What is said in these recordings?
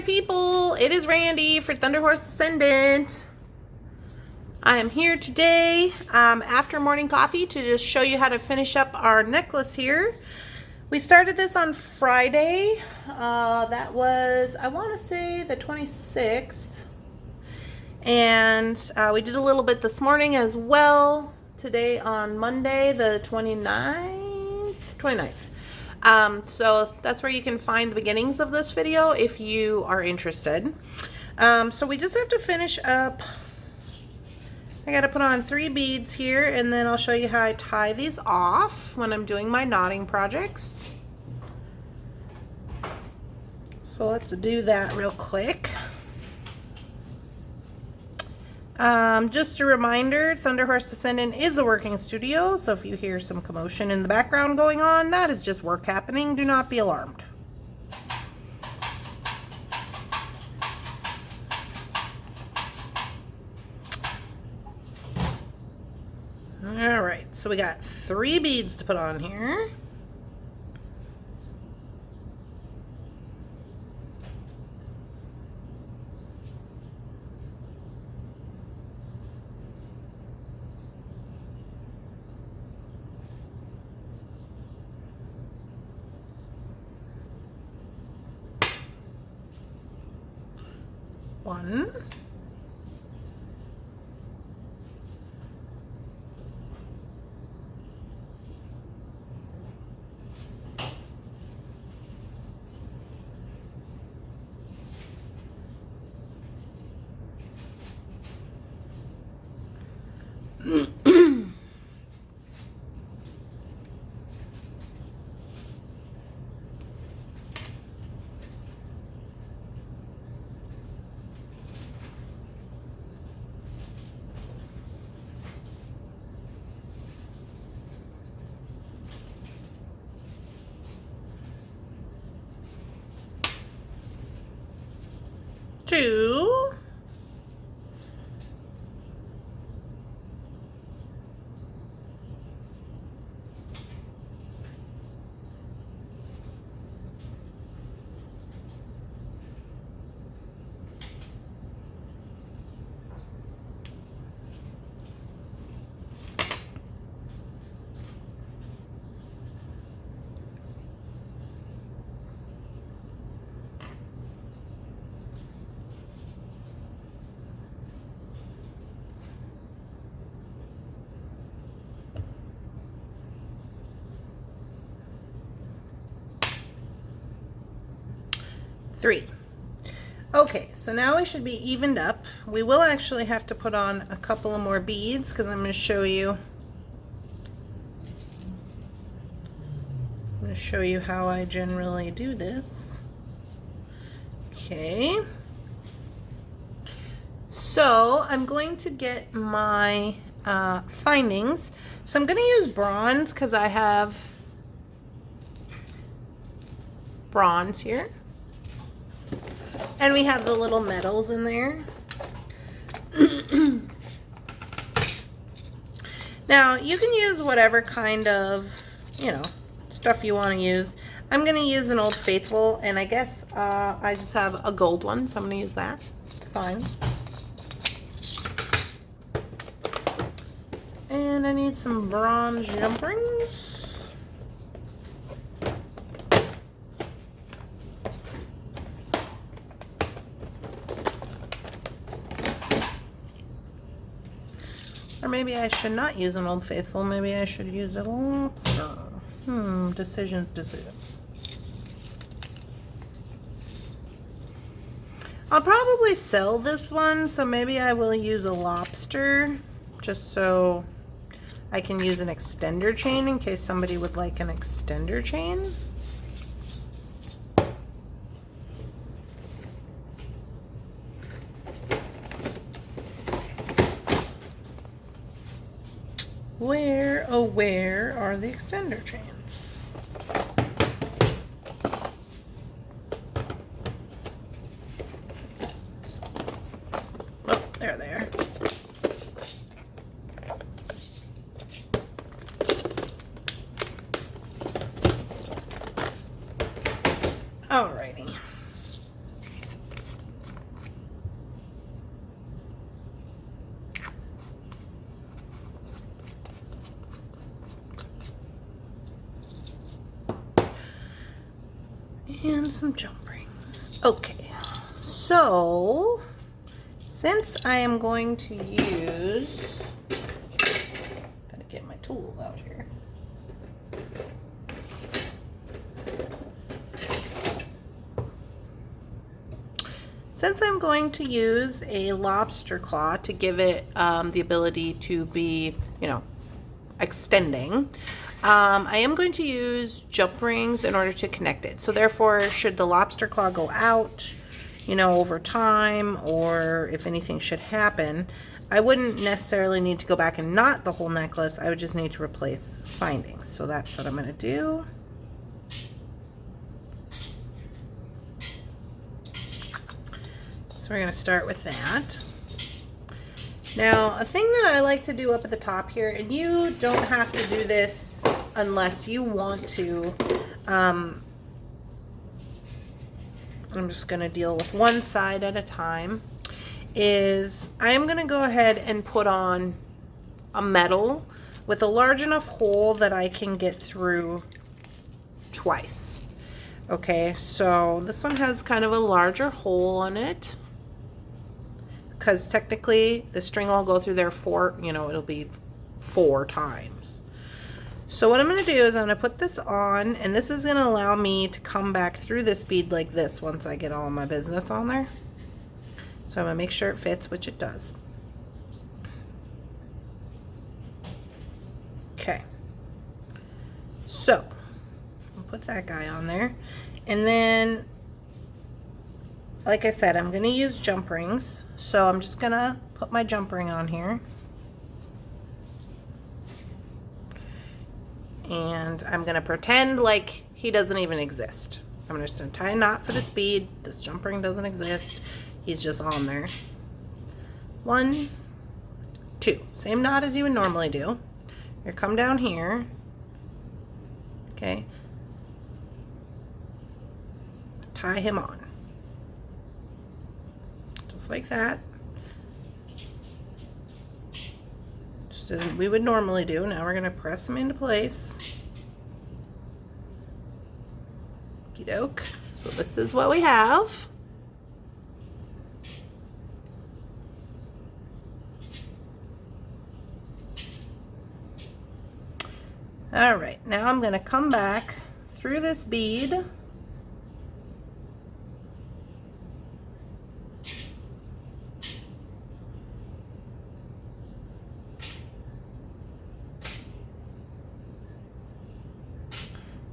people, it is Randy for Thunderhorse Descendant. I am here today after morning coffee to just show you how to finish up our necklace here. We started this on Friday. That was, I want to say, the 26th. And we did a little bit this morning as well. Today on Monday, the 29th. So that's where you can find the beginnings of this video if you are interested. So we just have to finish up. I got to put on 3 beads here, and then I'll show you how I tie these off when I'm doing my knotting projects. So let's do that real quick. Just a reminder, Thunderhorse Descendant is a working studio, so if you hear some commotion in the background going on, that is just work happening. Do not be alarmed. Alright, so we got 3 beads to put on here. One. Two. Three. Okay, so now we should be evened up. We will actually have to put on a couple of more beads because I'm going to show you. I'm going to show you how I generally do this. Okay. So I'm going to get my findings. So I'm going to use bronze because I have bronze here. And we have the little metals in there. Now, you can use whatever kind of, stuff you want to use. I'm going to use an Old Faithful, and I guess I just have a gold one, so I'm going to use that. It's fine. And I need some bronze jump rings. Or maybe I should not use an Old Faithful. Maybe I should use a lobster. Decisions. I'll probably sell this one, so maybe I will use a lobster just so I can use an extender chain in case somebody would like an extender chain. Where, oh where are the extender chains? Oh, there they are. Alrighty. And some jump rings. Okay, so since I am going to use, gotta get my tools out here. Since I'm going to use a lobster claw to give it the ability to be, you know, extending, I am going to use jump rings in order to connect it. So therefore, should the lobster claw go out, you know, over time, or if anything should happen, I wouldn't necessarily need to go back and knot the whole necklace. I would just need to replace findings. So that's what I'm going to do. So we're going to start with that. Now, a thing that I like to do up at the top here, and you don't have to do this unless you want to, I'm just going to deal with one side at a time, is I'm going to go ahead and put on a metal with a large enough hole that I can get through twice. Okay, so this one has kind of a larger hole on it, because technically the string will go through there it'll be 4 times. So what I'm going to do is I'm going to put this on, and this is going to allow me to come back through this bead like this once I get all my business on there. So I'm going to make sure it fits, which it does. Okay. So I'll put that guy on there, and then, like I said, I'm going to use jump rings. So I'm just going to put my jump ring on here. And I'm going to pretend like he doesn't even exist. I'm just going to tie a knot for this bead. This jump ring doesn't exist. He's just on there. 1, 2. Same knot as you would normally do. You come down here. Okay. Tie him on. Just like that. Just as we would normally do. Now we're going to press him into place. Okie doke. So this is what we have. All right, now I'm going to come back through this bead.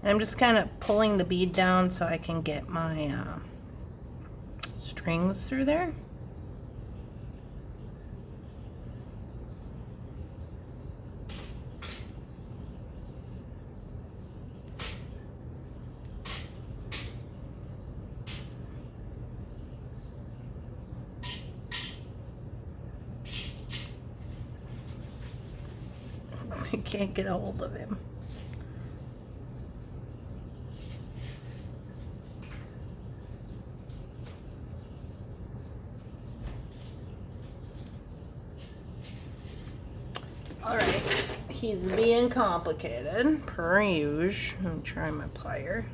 And I'm just kind of pulling the bead down so I can get my strings through there. I can't get a hold of him. Alright, he's being complicated, per usual. Let me try my plier.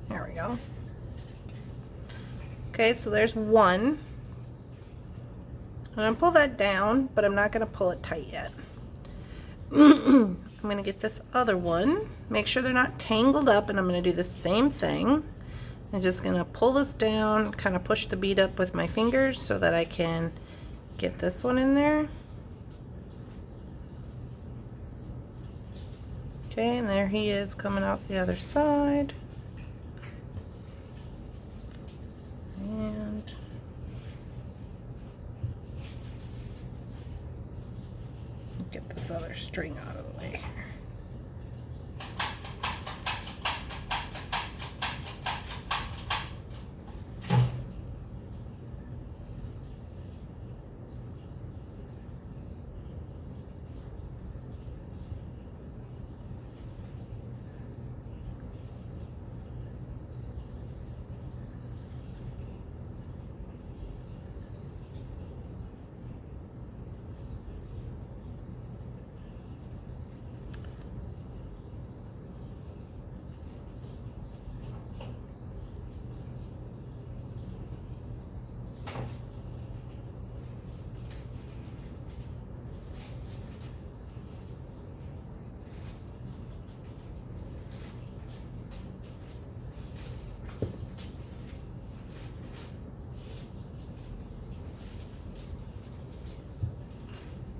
There we go. Okay, so there's one. I'm going to pull that down, but I'm not going to pull it tight yet. I'm going to get this other one. Make sure they're not tangled up, and I'm going to do the same thing. I'm just going to pull this down, kind of push the bead up with my fingers so that I can get this one in there. Okay, and there he is coming out the other side. And get this other string out of the way.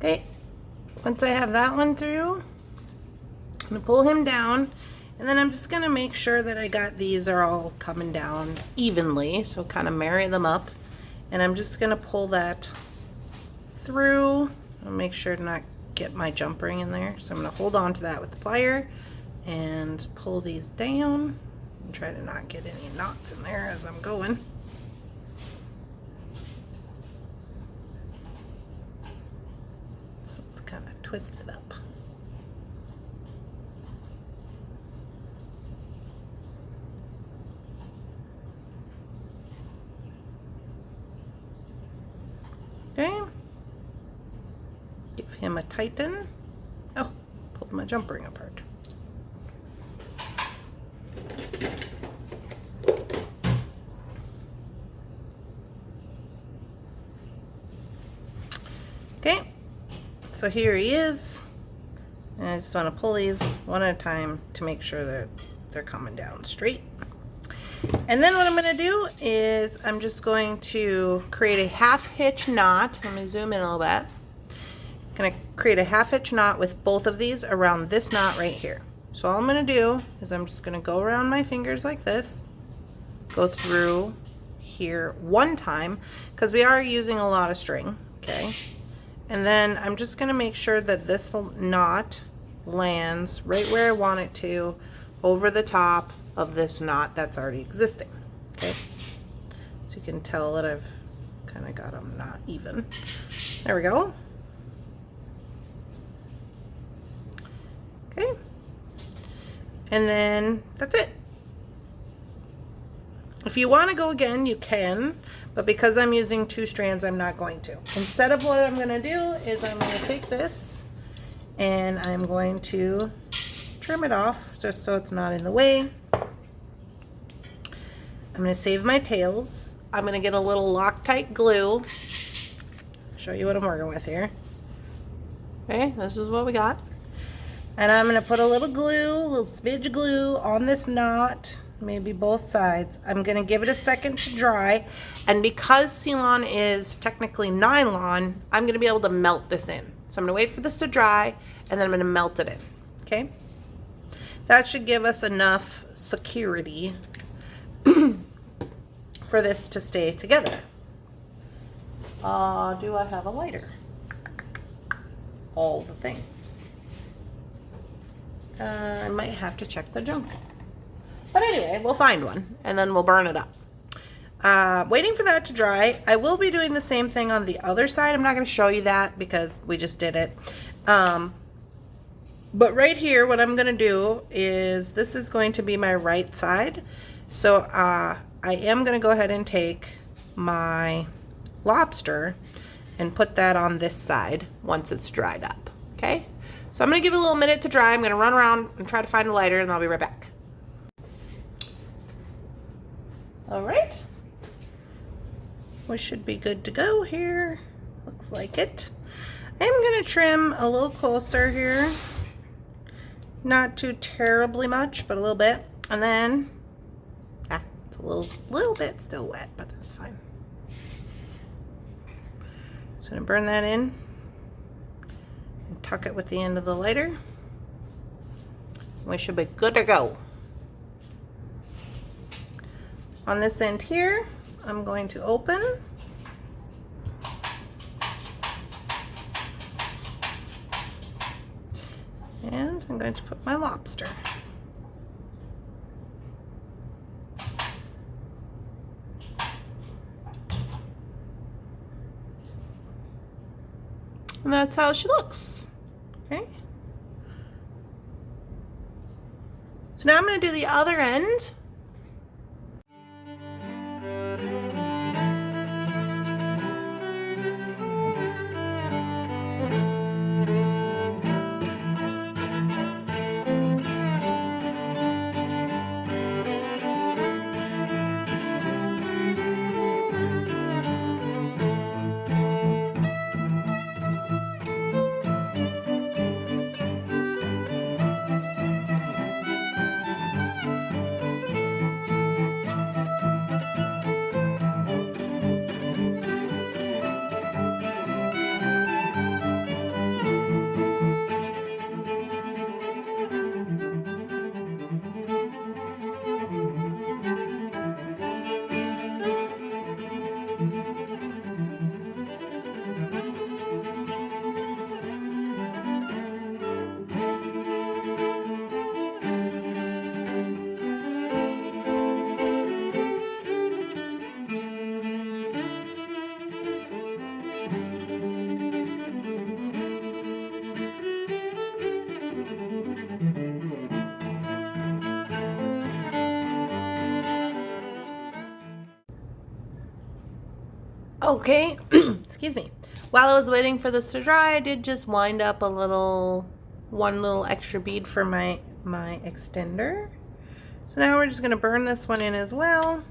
Okay, once I have that one through, I'm gonna pull him down, and then I'm just gonna make sure that I got these are all coming down evenly, so kind of marry them up. And I'm just gonna pull that through and make sure to not get my jump ring in there. So I'm gonna hold on to that with the plier and pull these down and try to not get any knots in there as I'm going. So it's kind of twisted up. Okay, give him a tighten. Oh, pulled my jump ring apart. Okay, so here he is. And I just want to pull these one at a time to make sure that they're coming down straight. And then what I'm going to do is I'm just going to create a half hitch knot. Let me zoom in a little bit. I'm going to create a half hitch knot with both of these around this knot right here. So all I'm going to do is I'm just going to go around my fingers like this, go through here one time because we are using a lot of string. Okay, and then I'm just going to make sure that this knot lands right where I want it to, over the top of this knot that's already existing. Okay, so you can tell that I've kind of got them not even. There we go. Okay, and then that's it. If you want to go again, you can, but because I'm using 2 strands, I'm not going to. Instead of what I'm going to do is I'm going to take this and I'm going to trim it off just so it's not in the way. I'm going to save my tails. I'm going to get a little Loctite glue. Show you what I'm working with here. Okay, this is what we got. And I'm going to put a little glue, a little smidge of glue on this knot, maybe both sides. I'm going to give it a second to dry. And because Ceylon is technically nylon, I'm going to be able to melt this in. So I'm going to wait for this to dry and then I'm going to melt it in. Okay? That should give us enough security for this to stay together. Do I have a lighter? All the things. I might have to check the junk. But anyway, we'll find one and then we'll burn it up. Waiting for that to dry. I will be doing the same thing on the other side. I'm not going to show you that because we just did it. But right here, what I'm going to do is this is going to be my right side. So I am going to go ahead and take my lobster and put that on this side once it's dried up. Okay? So I'm going to give it a little minute to dry. I'm going to run around and try to find a lighter and I'll be right back. All right. We should be good to go here. Looks like it. I'm going to trim a little closer here. Not too terribly much, but a little bit. And then, it's a little bit still wet, but that's fine. Just going to burn that in and tuck it with the end of the lighter. We should be good to go. On this end here, I'm going to open. And I'm going to put my lobster. And that's how she looks. Okay. So now I'm going to do the other end. Okay, excuse me. While I was waiting for this to dry, I did just wind up one little extra bead for my extender. So now we're just gonna burn this one in as well.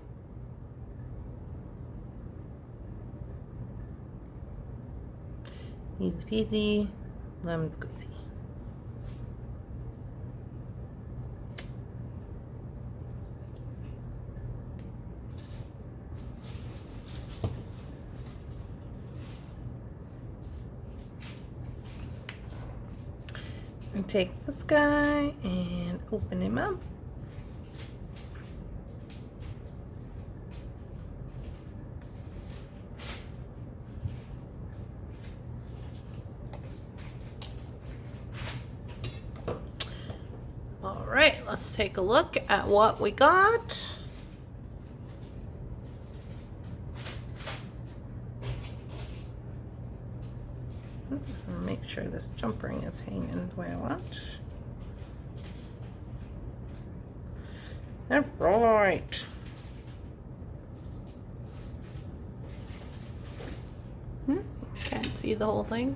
Easy peasy, lemon squeezy. And take this guy and open him up. All right, let's take a look at what we got. Make sure this jump ring is hanging the way I want. All right. Can't see the whole thing.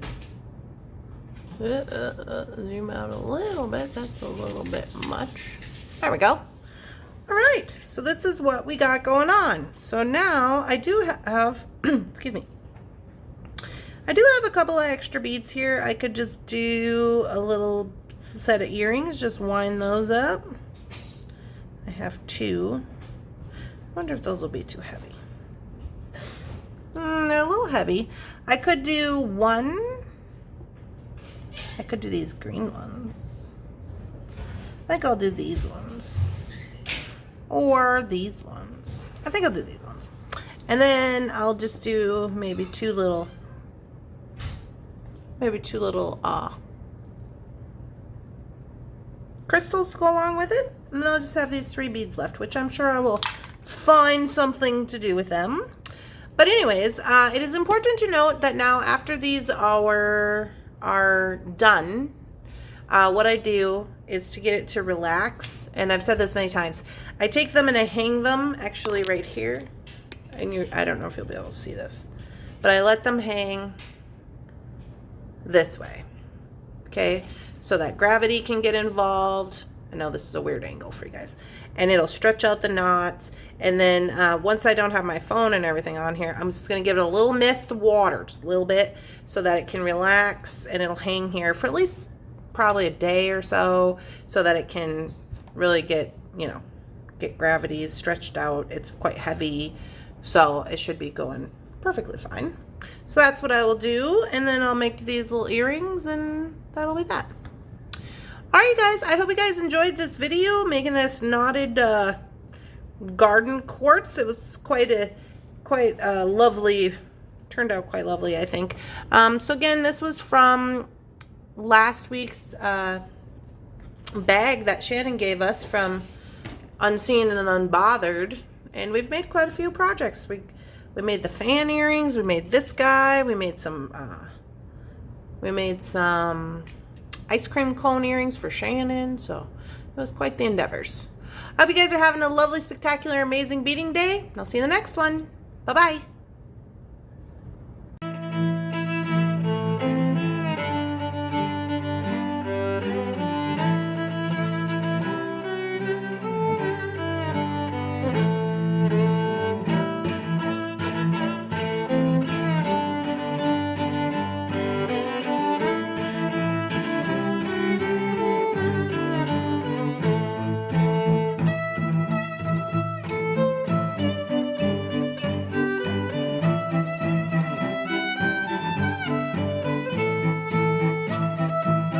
Zoom out a little bit. That's a little bit much. There we go. All right. So this is what we got going on. So now I do have, excuse me. I do have a couple of extra beads here. I could just do a little set of earrings, just wind those up. I have two. I wonder if those will be too heavy. They're a little heavy. I could do one. I could do these green ones. I think I'll do these ones. Or these ones. I think I'll do these ones. And then I'll just do maybe two little crystals to go along with it. And then I'll just have these 3 beads left, which I'm sure I will find something to do with them. But anyways, it is important to note that now after these are done, what I do is to get it to relax, and I've said this many times, I take them and I hang them actually right here, and I don't know if you'll be able to see this, but I let them hang this way, okay, so that gravity can get involved. I know this is a weird angle for you guys, and it'll stretch out the knots. And then once I don't have my phone and everything on here, I'm just going to give it a little mist of water, just a little bit, so that it can relax, and it'll hang here for at least probably a day or so that it can really get, you know, get gravity stretched out. It's quite heavy, so it should be going perfectly fine. So that's what I will do, and then I'll make these little earrings, and that'll be that. All right, you guys, I hope you guys enjoyed this video, making this knotted garden quartz. It was quite lovely, turned out quite lovely, I think. So again, this was from last week's bag that Shannon gave us from Unseen and Unbothered, and we've made quite a few projects. We made the fan earrings, we made this guy, we made some ice cream cone earrings for Shannon, so it was quite the endeavors. I hope you guys are having a lovely, spectacular, amazing beading day, and I'll see you in the next one. Bye-bye.